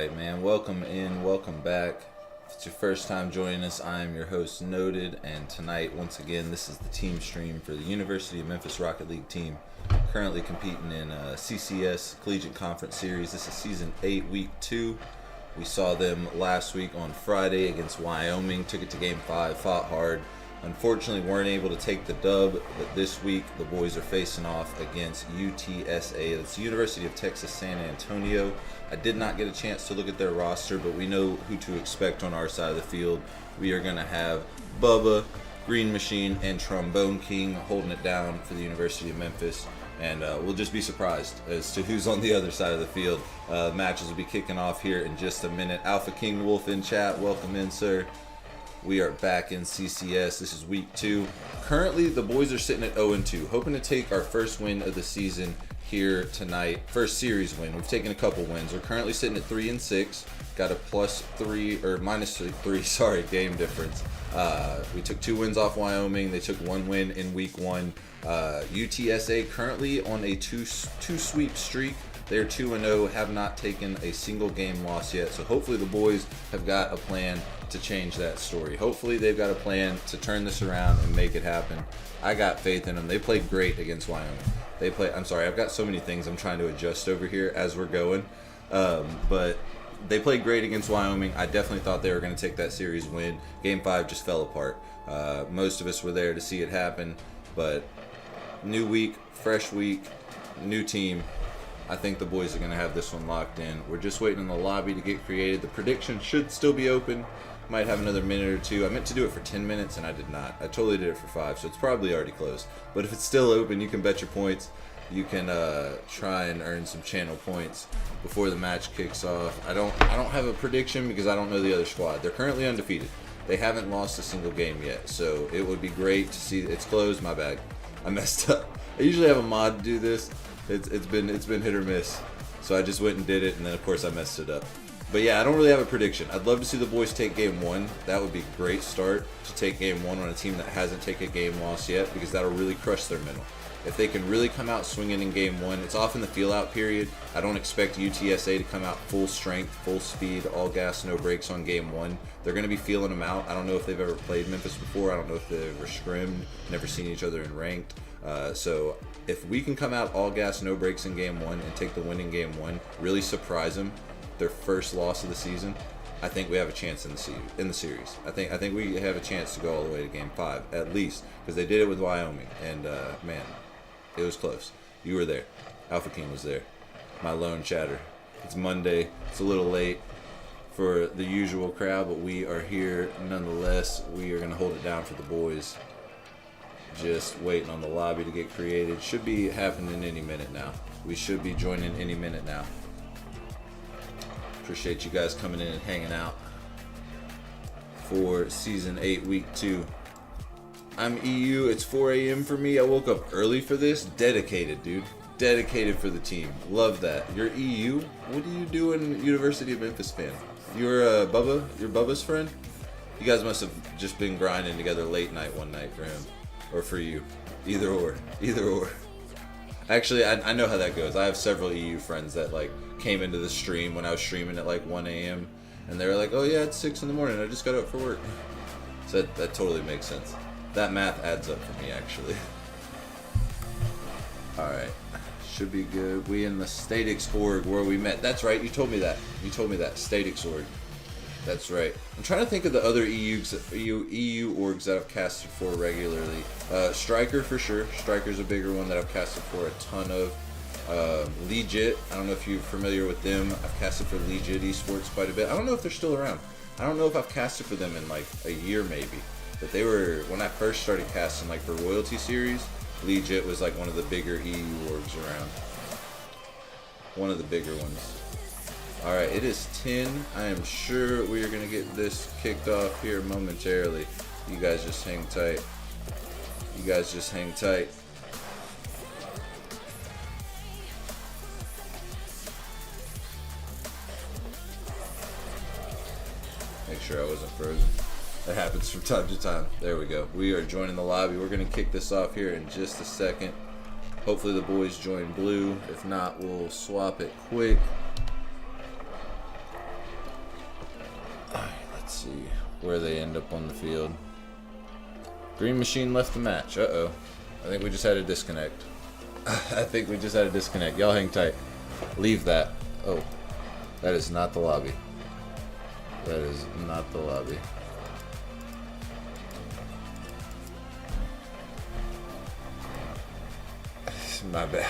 right, man. Welcome in, welcome back. If it's your first time joining us, I am your host, Noted, and tonight, once again, this is the team stream for the University of Memphis Rocket League team, currently competing in CCS Collegiate Conference Series. This is Season 8, Week 2. We saw them last week on Friday against Wyoming, took it to Game 5, fought hard. Unfortunately, weren't able to take the dub, but this week the boys are facing off against UTSA. That's the University of Texas San Antonio. I did not get a chance to look at their roster, but we know who to expect on our side of the field. We are going to have Bubba, Green Machine, and Trombone King holding it down for the University of Memphis. And we'll just be surprised as to who's on the other side of the field. Matches will be kicking off here in just a minute. Alpha King Wolf in chat. Welcome in, sir. We are back in CCS. This is week 2. Currently, the boys are sitting at 0-2, hoping to take our first win of the season here tonight. First series win. We've taken a couple wins. We're currently sitting at 3-6. Got a -3 game difference. We took 2 wins off Wyoming. They took 1 win in week 1. UTSA currently on a two sweep streak. They're 2-0, have not taken a single game loss yet. So hopefully the boys have got a plan to change that story. Hopefully they've got a plan to turn this around and make it happen. I got faith in them. They played great against Wyoming. I'm sorry, I've got so many things I'm trying to adjust over here as we're going. But they played great against Wyoming. I definitely thought they were going to take that series win. Game 5 just fell apart. Most of us were there to see it happen. But new week, fresh week, new team. I think the boys are going to have this one locked in. We're just waiting on the lobby to get created. The prediction should still be open. Might have another minute or two. I meant to do it for 10 minutes and I did not. I totally did it for 5, so it's probably already closed. But if it's still open, you can bet your points. You can try and earn some channel points before the match kicks off. I don't have a prediction because I don't know the other squad. They're currently undefeated. They haven't lost a single game yet, so it would be great to see. It's closed. My bad. I messed up. I usually have a mod do this. It's been hit or miss, so I just went and did it, and then of course I messed it up. But yeah, I don't really have a prediction. I'd love to see the boys take game 1. That would be a great start to take game 1 on a team that hasn't taken a game loss yet, because that'll really crush their mental. If they can really come out swinging in game 1, it's often the feel-out period. I don't expect UTSA to come out full strength, full speed, all gas, no brakes on game 1. They're going to be feeling them out. I don't know if they've ever played Memphis before. I don't know if they've ever scrimmed, never seen each other in ranked. So if we can come out all gas, no brakes in game 1 and take the win in game 1, really surprise them, their first loss of the season, I think we have a chance in the series. I think we have a chance to go all the way to game 5 at least, because they did it with Wyoming, and man, it was close. You were there. Alpha King was there. My lone chatter. It's Monday. It's a little late for the usual crowd, but we are here nonetheless. We are going to hold it down for the boys. Just waiting on the lobby to get created. Should be happening any minute now. We should be joining any minute now. Appreciate you guys coming in and hanging out for Season 8, Week 2. I'm EU. It's 4 a.m. for me. I woke up early for this. Dedicated, dude. Dedicated for the team. Love that. You're EU? What do you do in University of Memphis fan? You're Bubba? You're Bubba's friend? You guys must have just been grinding together late night one night for him. Or for you. Either or. Either or. Actually, I know how that goes. I have several EU friends that like came into the stream when I was streaming at like 1 a.m. And they were like, oh yeah, it's 6 in the morning. I just got up for work. So that totally makes sense. That math adds up for me, actually. Alright. Should be good. We in the Statix org where we met. That's right. You told me that. Statix org. That's right. I'm trying to think of the other EU orgs that I've casted for regularly. Striker for sure. Striker's a bigger one that I've casted for a ton of. Legit. I don't know if you're familiar with them. I've casted for Legit Esports quite a bit. I don't know if they're still around. I don't know if I've casted for them in like a year maybe. But they were, when I first started casting like for Royalty Series, Legit was like one of the bigger EU orgs around. One of the bigger ones. Alright, it is 10. I am sure we are going to get this kicked off here momentarily. You guys just hang tight. You guys just hang tight. Make sure I wasn't frozen. That happens from time to time. There we go. We are joining the lobby. We're going to kick this off here in just a second. Hopefully the boys join blue. If not, we'll swap it quick. where they end up on the field. Green Machine left the match. Uh-oh. I think we just had a disconnect. I think we just had a disconnect. Y'all hang tight. Leave that. Oh. That is not the lobby. That is not the lobby. My bad.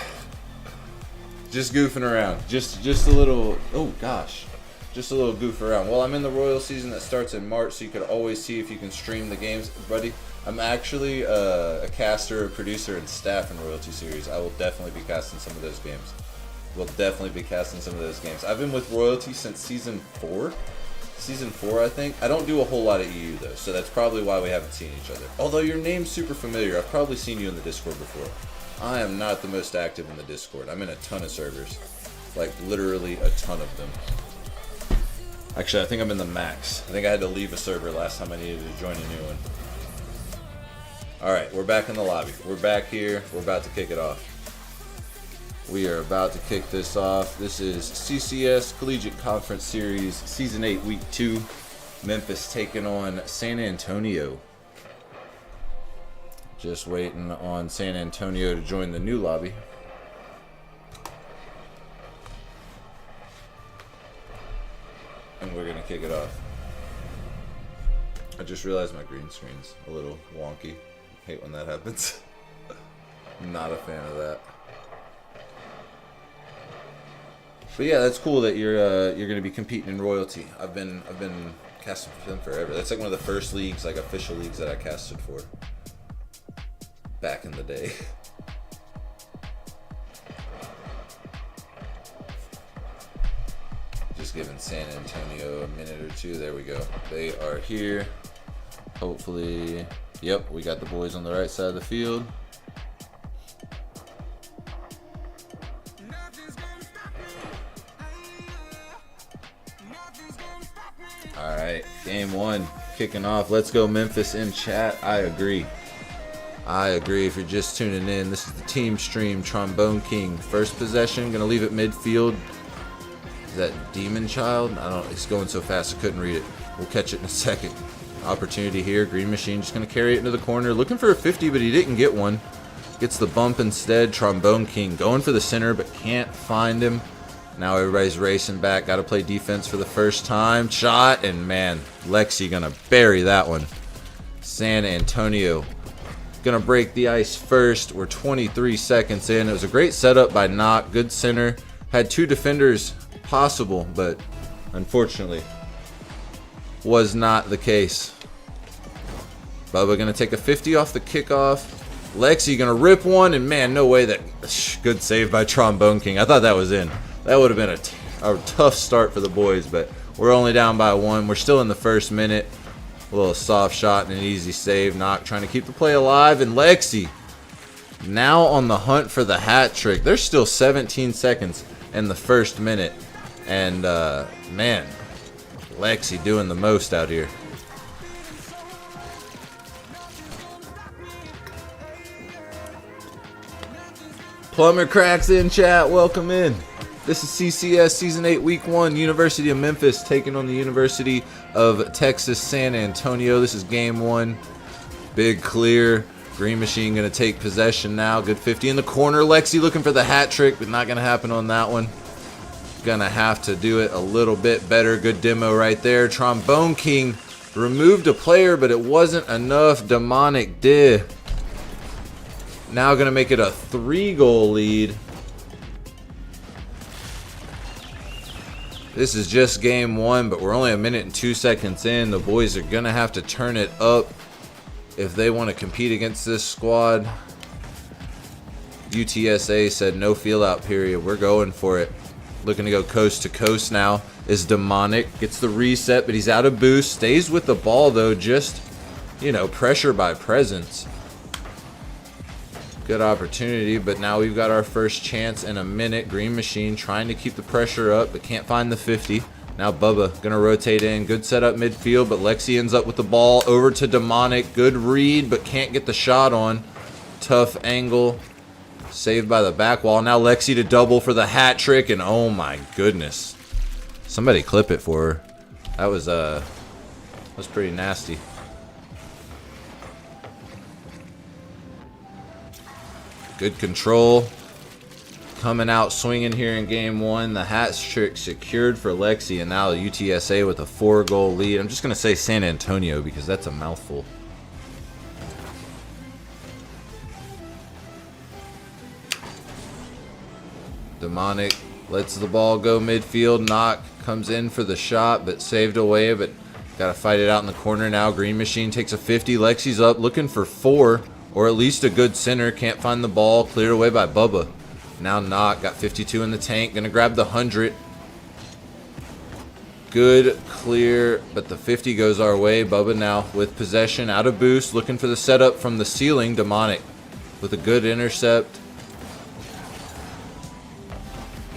Just goofing around. Just a little. Oh gosh. Just a little goof around. Well, I'm in the Royal season that starts in March, so you could always see if you can stream the games, buddy. I'm actually a caster, a producer, and staff in Royalty Series. I will definitely be casting some of those games. I've been with Royalty since season 4. Season 4, I think. I don't do a whole lot of EU, though, so that's probably why we haven't seen each other. Although your name's super familiar. I've probably seen you in the Discord before. I am not the most active in the Discord. I'm in a ton of servers. Like, literally a ton of them. Actually, I think I'm in the max. I think I had to leave a server last time I needed to join a new one. Alright, we're back in the lobby. We're back here. We're about to kick it off. We are about to kick this off. This is CCS Collegiate Conference Series, Season 8, Week 2. Memphis taking on San Antonio. Just waiting on San Antonio to join the new lobby. And we're going to kick it off. I just realized my green screen's a little wonky. Hate when that happens. Not a fan of that. But yeah, that's cool that you're going to be competing in Royalty. I've been casting for them forever. That's like one of the first leagues, like official leagues that I casted for. Back in the day. Just giving San Antonio a minute or two. There we go. They are here. Hopefully, yep, we got the boys on the right side of the field. All right, game 1 kicking off. Let's go Memphis in chat. I agree. If you're just tuning in, this is the team stream. Trombone King, first possession, gonna leave it midfield. Is that Demon Child? I don't know. It's going so fast I couldn't read it. We'll catch it in a second. Opportunity here. Green Machine just gonna carry it into the corner. Looking for a 50, but he didn't get one. Gets the bump instead. Trombone King going for the center, but can't find him. Now everybody's racing back. Got to play defense for the first time. Shot, and man, Lexi gonna bury that one. San Antonio gonna break the ice first. We're 23 seconds in. It was a great setup by Knock. Good center. Had 2 defenders possible, but unfortunately was not the case. Bubba gonna take a 50 off the kickoff. Lexi gonna rip one, and man, no way. That good save by Trombone King. I thought that was in. That would have been a tough start for the boys, but we're only down by 1. We're still in the first minute. A little soft shot and an easy save. Knock trying to keep the play alive, and Lexi now on the hunt for the hat trick. There's still 17 seconds in the first minute, and man, Lexi doing the most out here. Plumber Cracks in chat, welcome in. This is CCS Season 8 Week 1, University of Memphis taking on the University of Texas San Antonio. This is game 1. Big clear. Green Machine going to take possession now. Good 50 in the corner. Lexi looking for the hat trick, but not going to happen on that one. Gonna have to do it a little bit better. Good demo right there. Trombone King removed a player, but it wasn't enough. Demonic did. Now gonna make it a 3-goal lead. This is just game 1, but we're only a minute and 2 seconds in. The boys are gonna have to turn it up if they want to compete against this squad. UTSA said no feel out period. We're going for it. Looking to go coast to coast now is Demonic. Gets the reset, but he's out of boost. Stays with the ball, though. Just, you know, pressure by presence. Good opportunity, but now we've got our first chance in a minute. Green Machine trying to keep the pressure up, but can't find the 50. Now Bubba going to rotate in. Good setup midfield, but Lexi ends up with the ball. Over to Demonic. Good read, but can't get the shot on. Tough angle. Saved by the back wall. Now Lexi to double for the hat trick, and oh my goodness. Somebody clip it for her. That was That's pretty nasty. Good control. Coming out swinging here in game one. The hat trick secured for Lexi, and now UTSA with a 4-goal lead. I'm just going to say San Antonio because that's a mouthful. Demonic lets the ball go midfield. Knock comes in for the shot, but saved away. But got to fight it out in the corner now. Green Machine takes a 50. Lexi's up looking for 4, or at least a good center. Can't find the ball. Cleared away by Bubba. Now Knock got 52 in the tank. Gonna grab the 100. Good clear, but the 50 goes our way. Bubba now with possession, out of boost, looking for the setup from the ceiling. Demonic with a good intercept.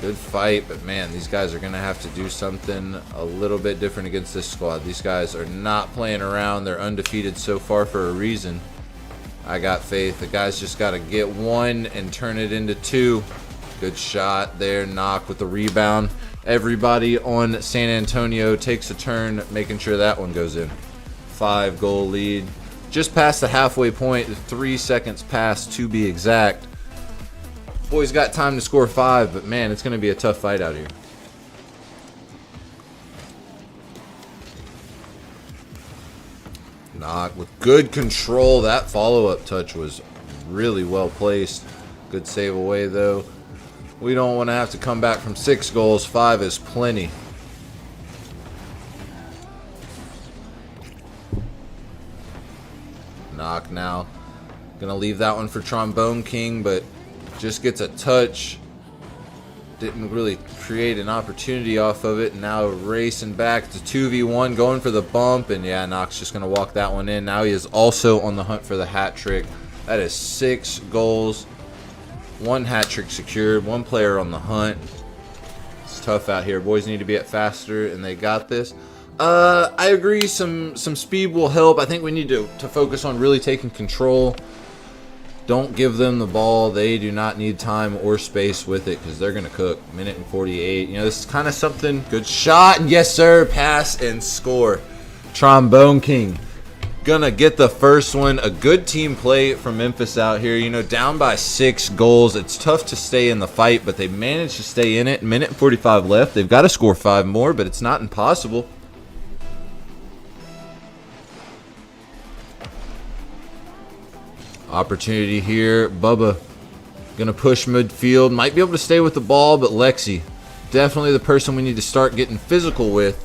Good fight, but man, these guys are gonna have to do something a little bit different against this squad. These guys are not playing around. They're undefeated so far for a reason. I got faith. The guys just got to get 1 and turn it into 2. Good shot there. Knock with the rebound. Everybody on San Antonio takes a turn, making sure that one goes in. 5-goal lead. Just past the halfway point. 3 seconds past to be exact. Boys got time to score 5, but man, it's going to be a tough fight out here. Knock with good control. That follow-up touch was really well placed. Good save away though. We don't want to have to come back from 6 goals. 5 is plenty. Knock now. Gonna leave that one for Trombone King, but just gets a touch. Didn't really create an opportunity off of it. Now racing back to 2v1, going for the bump, and yeah, Knox just gonna walk that one in. Now he is also on the hunt for the hat trick. That is 6 goals, 1 hat trick secured, 1 player on the hunt. It's tough out here. Boys need to be at faster, and they got this. I agree. Some speed will help. I think we need to focus on really taking control. Don't give them the ball. They do not need time or space with it because they're going to cook. Minute and 48. You know, this is kind of something. Good shot. And yes, sir. Pass and score. Trombone King going to get the first one. A good team play from Memphis out here. You know, down by 6 goals. It's tough to stay in the fight, but they managed to stay in it. Minute and 45 left. They've got to score 5 more, but it's not impossible. Opportunity here. Bubba gonna push midfield. Might be able to stay with the ball, but Lexi, definitely the person we need to start getting physical with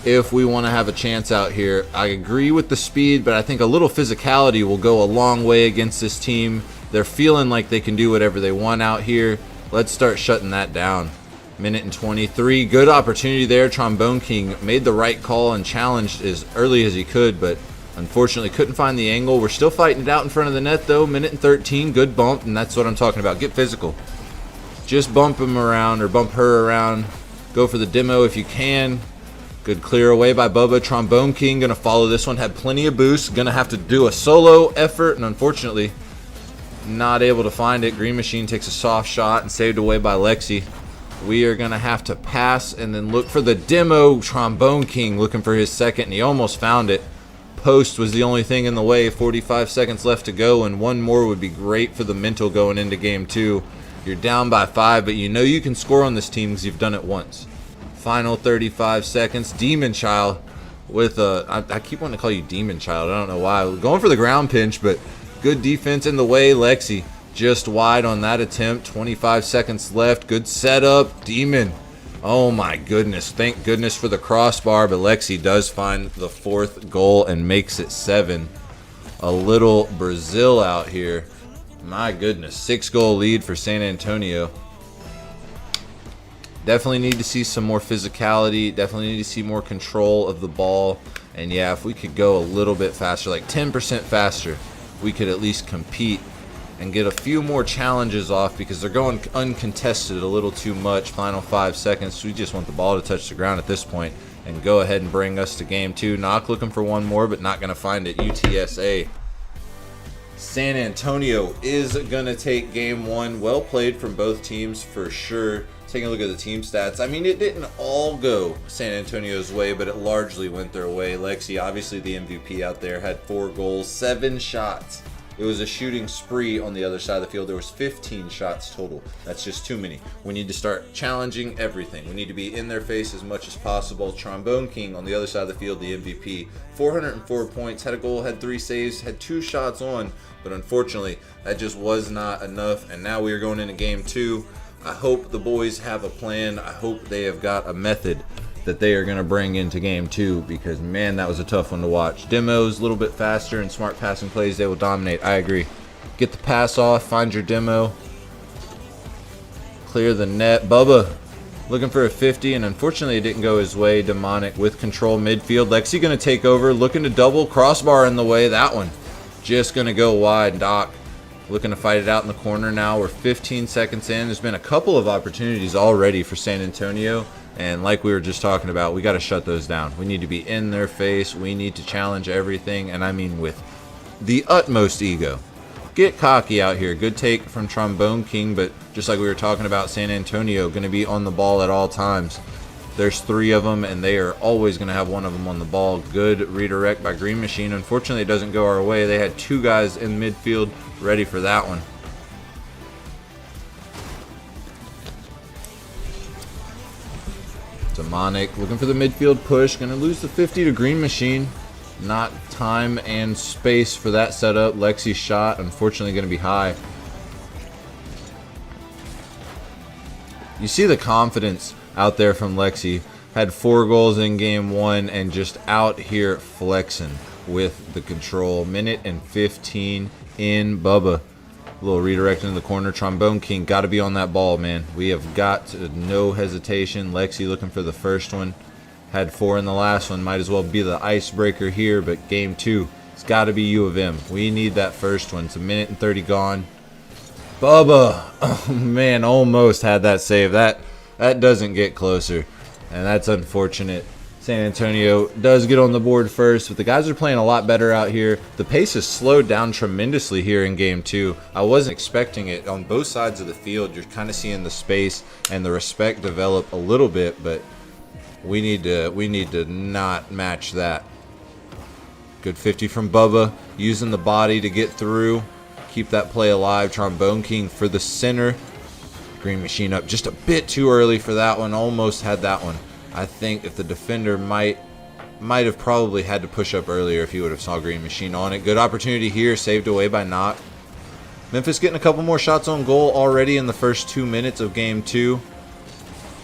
if we want to have a chance out here. I agree with the speed, but I think a little physicality will go a long way against this team. They're feeling like they can do whatever they want out here. Let's start shutting that down. Minute and 23. Good opportunity there. Trombone King made the right call and challenged as early as he could, but unfortunately couldn't find the angle. We're still fighting it out in front of the net though. Minute and 13. Good bump, and that's what I'm talking about. Get physical. Just bump him around or bump her around. Go for the demo if you can. Good clear away by Bubba. Trombone King gonna follow this one. Had plenty of boost. Gonna have to do a solo effort, and unfortunately not able to find it. Green Machine takes a soft shot and saved away by Lexi. We are gonna have to pass and then look for the demo. Trombone King looking for his second, and he almost found it. Post was the only thing in the way. 45 seconds left to go, and 1 more would be great for the mental going into game 2. You're down by 5, but you know you can score on this team because you've done it once. Final 35 seconds. Demon Child with a... I keep wanting to call you Demon Child. I don't know why. Going for the ground pinch, but good defense in the way. Lexi just wide on that attempt. 25 seconds left. Good setup. Demon. Oh my goodness. Thank goodness for the crossbar, but Lexi does find the 4th goal and makes it 7. A little Brazil out here. My goodness. 6-goal lead for San Antonio. Definitely need to see some more physicality. Definitely need to see more control of the ball. And yeah, if we could go a little bit faster, like 10% faster, we could at least compete and get a few more challenges off because they're going uncontested a little too much. Final 5 seconds. We just want the ball to touch the ground at this point and go ahead and bring us to game 2. Knock looking for 1 more, but not going to find it. UTSA. San Antonio is going to take game 1. Well played from both teams for sure. Taking a look at the team stats, I mean, it didn't all go San Antonio's way, but it largely went their way. Lexi, obviously the MVP out there, had 4 goals, 7 shots. It was a shooting spree on the other side of the field. There was 15 shots total. That's just too many. We need to start challenging everything. We need to be in their face as much as possible. Trombone King on the other side of the field, the MVP. 404 points, had a goal, had 3 saves, had 2 shots on, but unfortunately, that just was not enough. And now we are going into game 2. I hope the boys have a plan. I hope they have got a method that they are going to bring into game 2, because man, that was a tough one to watch. Demos a little bit faster and smart passing plays, they will dominate. I agree. Get the pass off, find your demo, clear the net. Bubba looking for a 50, and unfortunately it didn't go his way. Demonic with control midfield. Lexi going to take over, looking to double, crossbar in the way. That one just going to go wide. Doc looking to fight it out in the corner now. We're 15 seconds in. There's been a couple of opportunities already for San Antonio, and like we were just talking about, we got to shut those down. We need to be in their face. We need to challenge everything, and I mean with the utmost ego. Get cocky out here. Good take from Trombone King, but just like we were talking about, San Antonio going to be on the ball at all times. There's 3 of them, and they are always going to have one of them on the ball. Good redirect by Green Machine. Unfortunately, it doesn't go our way. They had 2 guys in midfield ready for that one. Demonic looking for the midfield push. Going to lose the 50 to Green Machine. Not time and space for that setup. Lexi's shot, unfortunately, going to be high. You see the confidence out there from Lexi. Had 4 goals in game 1 and just out here flexing with the control. Minute and 15 in. Bubba, a little redirect in the corner. Trombone King, got to be on that ball, man. We have got to, no hesitation. Lexi looking for the first one. Had 4 in the last one. Might as well be the icebreaker here, but game 2, it's got to be U of M. We need that first one. It's a minute and 30 gone. Bubba, oh man, almost had that save. That doesn't get closer, and that's unfortunate. San Antonio does get on the board first, but the guys are playing a lot better out here. The pace has slowed down tremendously here in game 2. I wasn't expecting it. On both sides of the field, you're kind of seeing the space and the respect develop a little bit, but we need to not match that. Good 50 from Bubba, using the body to get through, keep that play alive. Trombone King for the center. Green Machine up just a bit too early for that one. Almost had that one. I think if the defender might have probably had to push up earlier if he would have saw Green Machine on it. Good opportunity here, saved away by Knock. Memphis getting a couple more shots on goal already in the first 2 minutes of game 2.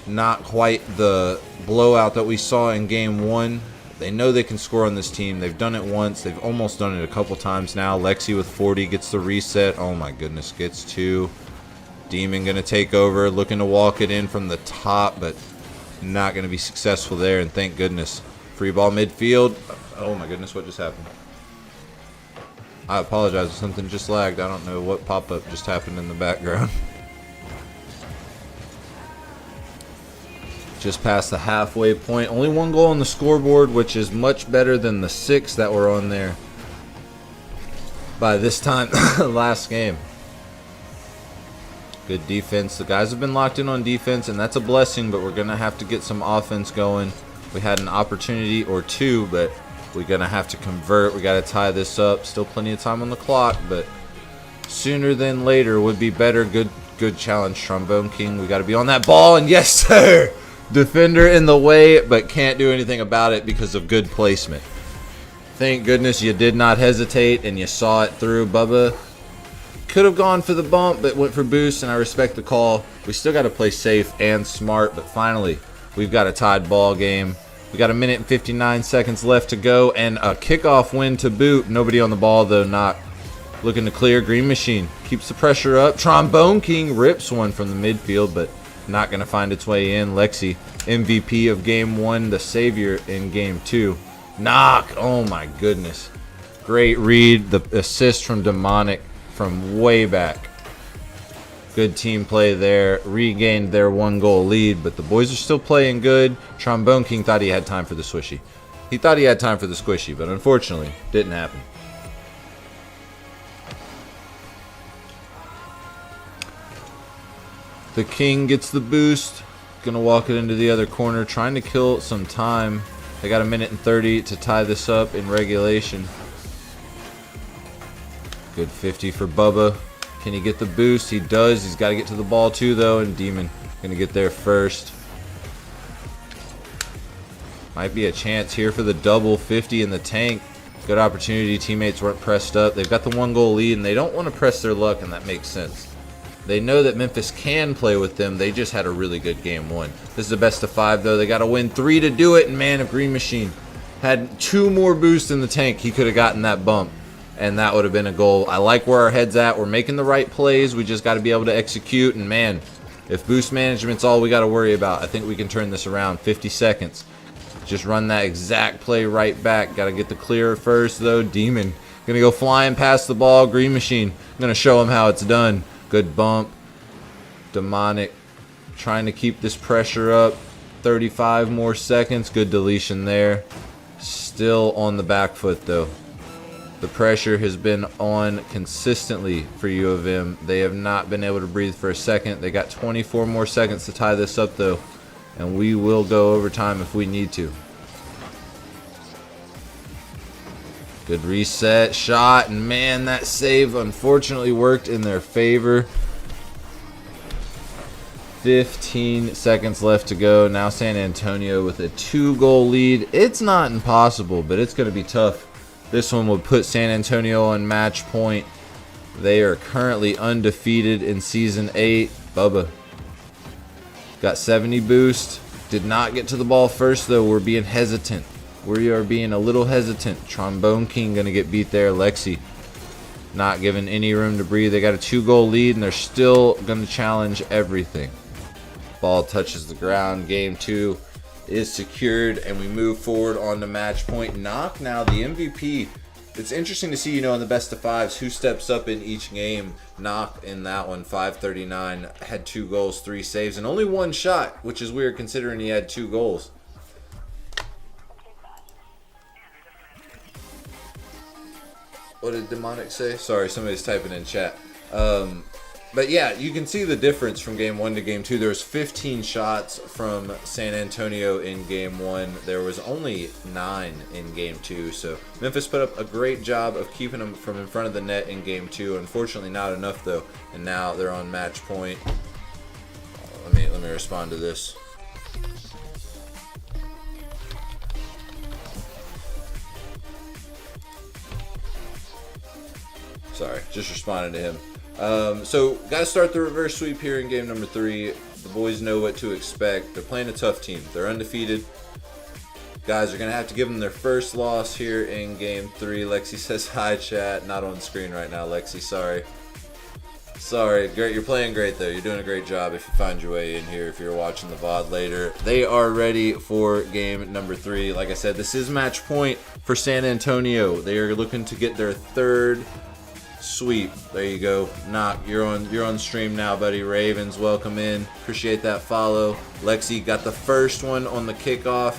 Not quite the blowout that we saw in game 1. They know they can score on this team. They've done it once. They've almost done it a couple times now. Lexi with 40 gets the reset. Oh my goodness, gets 2. Demon going to take over, looking to walk it in from the top, but not going to be successful there, and thank goodness. Free ball midfield. Oh my goodness, what just happened? I apologize if something just lagged. I don't know what pop-up just happened in the background. Just past the halfway point. Only 1 goal on the scoreboard, which is much better than the 6 that were on there by this time last game. Good defense. The guys have been locked in on defense, and that's a blessing, but we're going to have to get some offense going. We had an opportunity or 2, but we're going to have to convert. We got to tie this up. Still plenty of time on the clock, but sooner than later would be better. Good challenge, Trombone King. We got to be on that ball, and yes, sir! Defender in the way, but can't do anything about it because of good placement. Thank goodness you did not hesitate, and you saw it through. Bubba could have gone for the bump, but went for boost, and I respect the call. We still got to play safe and smart, but finally, we've got a tied ball game. We got a minute and 59 seconds left to go, and a kickoff win to boot. Nobody on the ball, though. Not looking to clear. Green Machine keeps the pressure up. Trombone King rips one from the midfield, but not going to find its way in. Lexi, MVP of game 1, the savior in game 2. Knock. Oh, my goodness. Great read. The assist from Demonic from way back. Good team play there. Regained their 1-goal lead, but the boys are still playing good. Trombone King thought he had time for the swishy. He thought he had time for the squishy, but unfortunately, didn't happen. The King gets the boost. Gonna walk it into the other corner, trying to kill some time. They got 1:30 to tie this up in regulation. Good 50 for Bubba. Can he get the boost? He does. He's got to get to the ball too, though, and Demon gonna get there first. Might be a chance here for the double 50 in the tank. Good opportunity. Teammates weren't pressed up. They've got the 1-goal lead, and they don't want to press their luck, and that makes sense. They know that Memphis can play with them. They just had a really good game 1. This is a best of 5, though. They got to win 3 to do it, and man, if Green Machine had 2 more boosts in the tank, he could have gotten that bump, and that would have been a goal. I like where our head's at. We're making the right plays. We just got to be able to execute, and man, if boost management's all we got to worry about, I think we can turn this around. 50 seconds. Just run that exact play right back. Got to get the clear first, though. Demon gonna go flying past the ball. Green Machine gonna show him how it's done. Good bump. Demonic trying to keep this pressure up. 35 more seconds. Good deletion there. Still on the back foot, though. The pressure has been on consistently for U of M. They have not been able to breathe for a second. They got 24 more seconds to tie this up, though. And we will go overtime if we need to. Good reset shot, and man, that save unfortunately worked in their favor. 15 seconds left to go. Now San Antonio with a 2-goal lead. It's not impossible, but it's going to be tough. This one would put San Antonio on match point. They are currently undefeated in Season 8. Bubba got 70 boost. Did not get to the ball first, though. We're being hesitant. We are being a little hesitant. Trombone King going to get beat there. Lexi not given any room to breathe. They got a 2-goal lead, and they're still going to challenge everything. Ball touches the ground. Game 2 is secured, and we move forward on to match point. Knock now the MVP. It's interesting to see, in the best of 5s, who steps up in each game. Knock in that one, 539, had 2 goals, 3 saves, and only 1 shot, which is weird considering he had 2 goals. What did Demonic say? Sorry, somebody's typing in chat. But yeah, you can see the difference from game 1 to game 2. There was 15 shots from San Antonio in game 1. There was only 9 in game 2. So Memphis put up a great job of keeping them from in front of the net in game 2. Unfortunately, not enough though. And now they're on match point. Let me respond to this. Sorry, just responded to him. So, got to start the reverse sweep here in game number 3. The boys know what to expect. They're playing a tough team. They're undefeated. Guys are going to have to give them their first loss here in game 3. Lexi says hi, chat. Not on screen right now, Lexi. Sorry. Sorry. Great. You're playing great, though. You're doing a great job if you find your way in here, if you're watching the VOD later. They are ready for game number 3. Like I said, this is match point for San Antonio. They are looking to get their 3rd sweep. There you go. Knock, you're on stream now, buddy. Ravens, welcome in. Appreciate that follow. Lexi got the first one on the kickoff.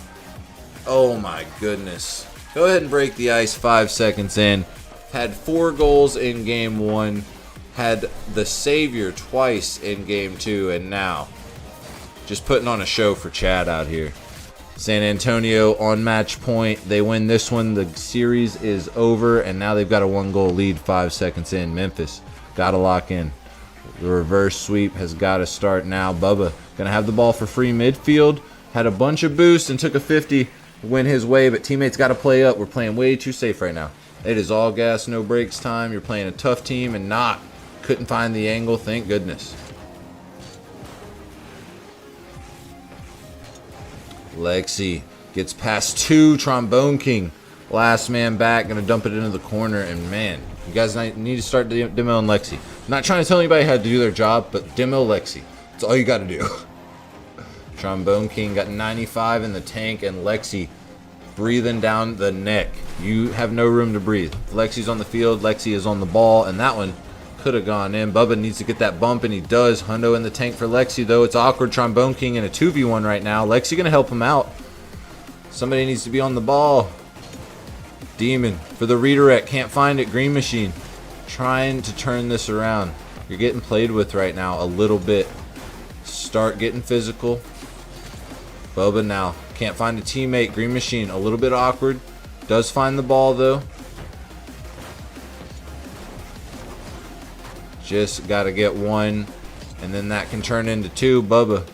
Oh my goodness. Go ahead and break the ice 5 seconds in. Had 4 goals in game 1. Had the savior twice in game 2, and now just putting on a show for Chad out here. San Antonio on match point. They win this one. The series is over, and now they've got a 1-goal lead 5 seconds in. Memphis got to lock in. The reverse sweep has got to start now. Bubba going to have the ball for free midfield. Had a bunch of boosts and took a 50 win his way, but teammates got to play up. We're playing way too safe right now. It is all gas, no breaks time. You're playing a tough team, and not couldn't find the angle. Thank goodness. Lexi gets past 2. Trombone King, last man back, gonna dump it into the corner. And man, you guys need to start demoing Lexi. I'm not trying to tell anybody how to do their job, but demo Lexi. That's all you got to do. Trombone King got 95 in the tank, and Lexi breathing down the neck. You have no room to breathe. Lexi's on the field. Lexi is on the ball, and that one could have gone in. Bubba needs to get that bump, and he does. Hundo in the tank for Lexi, though. It's awkward. Trombone King in a 2v1 right now. Lexi going to help him out. Somebody needs to be on the ball. Demon for the redirect. Can't find it. Green Machine trying to turn this around. You're getting played with right now a little bit. start getting physical. Bubba now can't find a teammate. Green Machine a little bit awkward. Does find the ball though. Just got to get one, and then that can turn into two. Bubba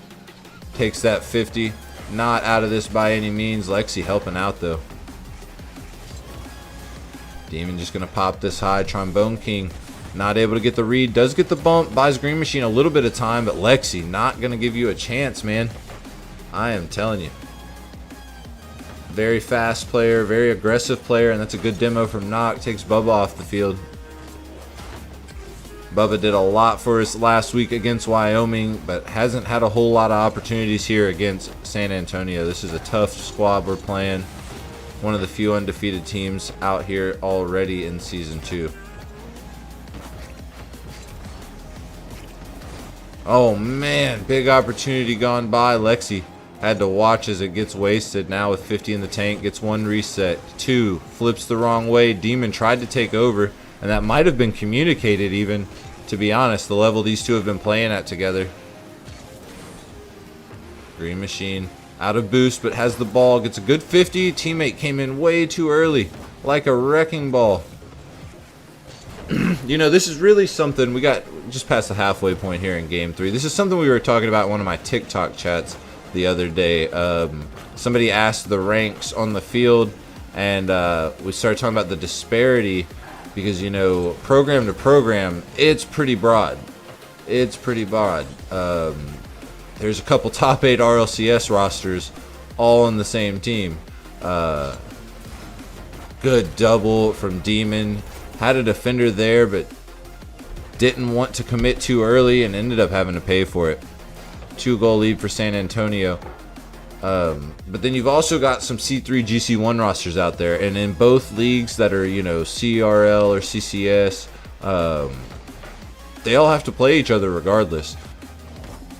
takes that 50. Not out of this by any means. Lexi helping out though. Demon just going to pop this high. Trombone King not able to get the read. Does get the bump. Buys Green Machine a little bit of time, but Lexi not going to give you a chance, man. I am telling you. Very fast player, very aggressive player, and that's a good demo from Knock. Takes Bubba off the field. Bubba did a lot for us last week against Wyoming, but hasn't had a whole lot of opportunities here against San Antonio. This is a tough squad we're playing. One of the few undefeated teams out here already in Season 2. Oh man, big opportunity gone by. Lexi had to watch as it gets wasted. Now with 50 in the tank, gets one reset. Two, flips the wrong way. Demon tried to take over, and that might have been communicated even, to be honest, the level these two have been playing at together. Green Machine out of boost, but has the ball, gets a good 50. Teammate came in way too early, like a wrecking ball. You know, this is really something, we got just past the halfway point here in Game 3. This is something we were talking about in one of my TikTok chats the other day. Somebody asked the ranks on the field, and we started talking about the disparity because, you know, program to program, it's pretty broad. It's pretty broad. There's a couple top 8 RLCS rosters all on the same team. Good double from Demon. Had a defender there, but didn't want to commit too early and ended up having to pay for it. 2-goal lead for San Antonio. But then you've also got some C3 GC1 rosters out there, and in both leagues that are, you know, CRL or CCS, they all have to play each other regardless.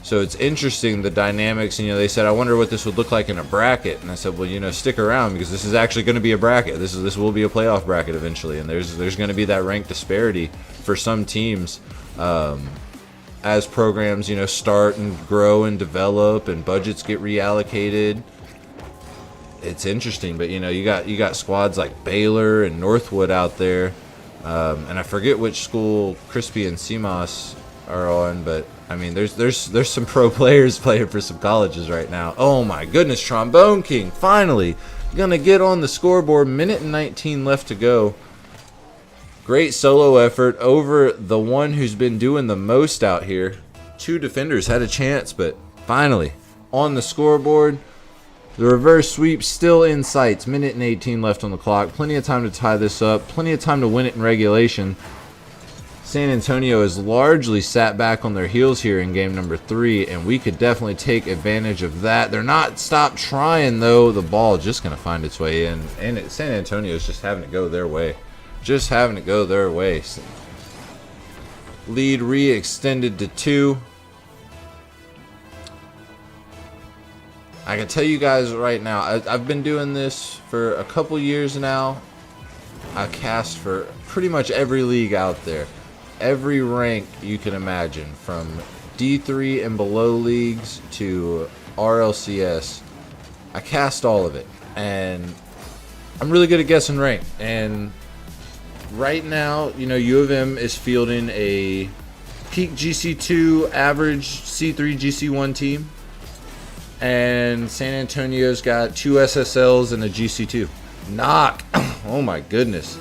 So it's interesting, the dynamics. And, you know, they said, I wonder what this would look like in a bracket. And I said, well, you know, stick around, because this is actually going to be a bracket. This will be a playoff bracket eventually, and there's going to be that rank disparity for some teams as programs, you know, start and grow and develop and budgets get reallocated. It's interesting, but, you know, you got squads like Baylor and Northwood out there, and I forget which school Crispy and CMOS are on, but I mean, there's some pro players playing for some colleges right now. Oh my goodness, Trombone King finally gonna get on the scoreboard. Minute and 19 left to go. Great solo effort over the one who's been doing the most out here. Two defenders had a chance, but finally on the scoreboard. The reverse sweep still in sights. Minute and 18 left on the clock. Plenty of time to tie this up. Plenty of time to win it in regulation. San Antonio has largely sat back on their heels here in game number 3, and we could definitely take advantage of that. They're not stopped trying, though. The ball just going to find its way in, and San Antonio is just having to go their way. Just having to go their way. Lead re-extended to 2. I can tell you guys right now, I've been doing this for a couple years now. I cast for pretty much every league out there. Every rank you can imagine, from D3 and below leagues to RLCS. I cast all of it, and I'm really good at guessing rank. And right now, you know, U of M is fielding a peak GC2, average C3 GC1 team, and San Antonio's got 2 SSLs and a GC2. Knock! Oh my goodness.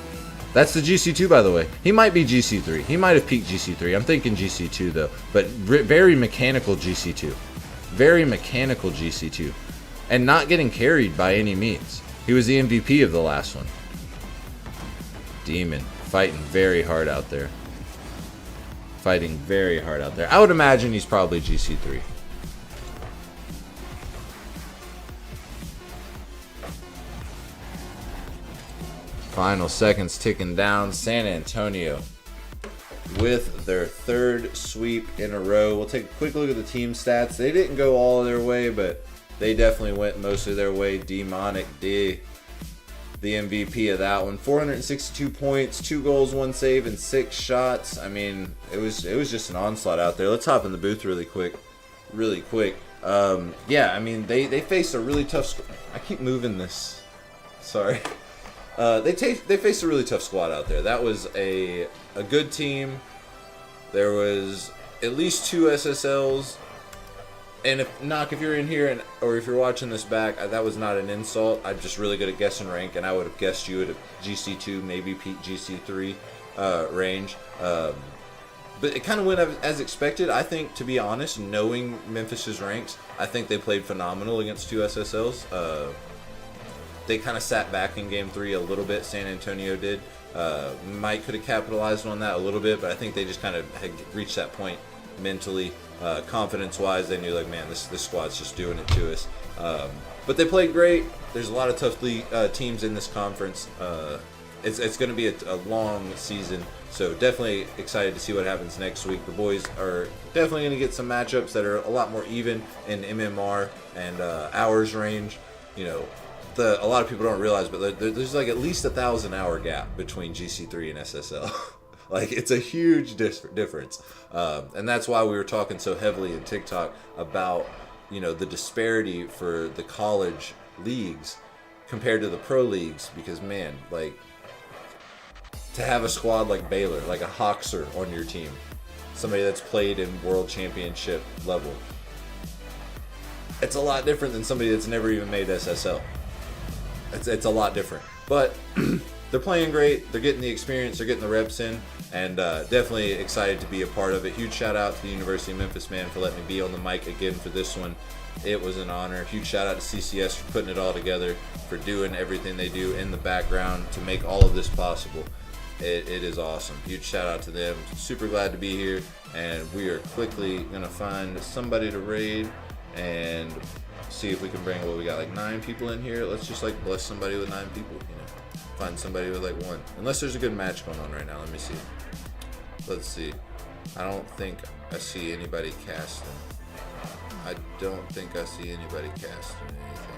That's the GC2, by the way. He might be GC3. He might have peaked GC3. I'm thinking GC2, though. But very mechanical GC2. Very mechanical GC2. And not getting carried by any means. He was the MVP of the last one. Demon fighting very hard out there. Fighting very hard out there. I would imagine he's probably GC3. Final seconds ticking down. San Antonio with their 3rd sweep in a row. We'll take a quick look at the team stats. They didn't go all their way, but they definitely went mostly their way. Demonic D, the MVP of that one. 462 points, 2 goals, 1 save, and 6 shots. I mean, it was just an onslaught out there. Let's hop in the booth really quick. really quick. Yeah, I mean, they faced a really tough. I keep moving this. Sorry. They faced a really tough squad out there. That was a good team. There was at least 2 SSLs. And if you're in here or if you're watching this back, that was not an insult. I'm just really good at guessing rank, and I would have guessed you at a GC2, maybe peak GC3 range. But it kind of went as expected. I think, to be honest, knowing Memphis's ranks, I think they played phenomenal against 2 SSLs. They kind of sat back in Game 3 a little bit. San Antonio did. Mike could have capitalized on that a little bit, but I think they just kind of had reached that point mentally. Confidence-wise, they knew, like, man, this squad's just doing it to us. But they played great. There's a lot of tough teams in this conference. It's going to be a long season, so definitely excited to see what happens next week. The boys are definitely going to get some matchups that are a lot more even in MMR and hours range. You know, a lot of people don't realize, but there's like at least 1,000-hour gap between GC3 and SSL. Like, it's a huge difference. And that's why we were talking so heavily in TikTok about, you know, the disparity for the college leagues compared to the pro leagues. Because, man, like, to have a squad like Baylor, like a Hoxer on your team, somebody that's played in world championship level, it's a lot different than somebody that's never even made SSL. It's a lot different. But they're playing great. They're getting the experience. They're getting the reps in. And definitely excited to be a part of it. Huge shout out to the University of Memphis, man, for letting me be on the mic again for this one. It was an honor. Huge shout out to CCS for putting it all together, for doing everything they do in the background to make all of this possible. It is awesome. Huge shout out to them. Super glad to be here. And we are quickly going to find somebody to raid and see if we can bring, we got like 9 people in here. Let's just like bless somebody with 9 people, you know. Find somebody with like 1. Unless there's a good match going on right now. Let me see. Let's see. I don't think I see anybody casting. I don't think I see anybody casting anything.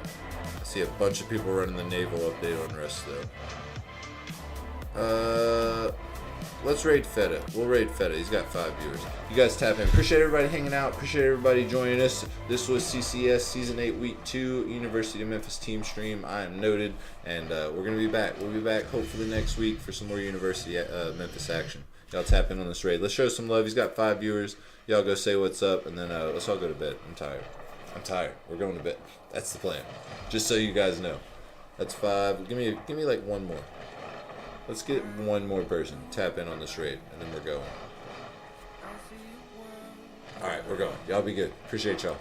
I see a bunch of people running the naval update on rest though. Let's raid Feta. We'll raid Feta. He's got 5 viewers. You guys tap in. Appreciate everybody hanging out. Appreciate everybody joining us. This was CCS Season 8 Week 2 University of Memphis team stream. I am noted, and we're going to be back. We'll be back hopefully next week for some more University Memphis action. Y'all tap in on this raid. Let's show some love. He's got 5 viewers. Y'all go say what's up, and then let's all go to bed. I'm tired. We're going to bed. That's the plan. Just so you guys know. That's 5. Give me like 1 more. Let's get 1 more person. Tap in on this raid, and then we're going. All right, we're going. Y'all be good. Appreciate y'all.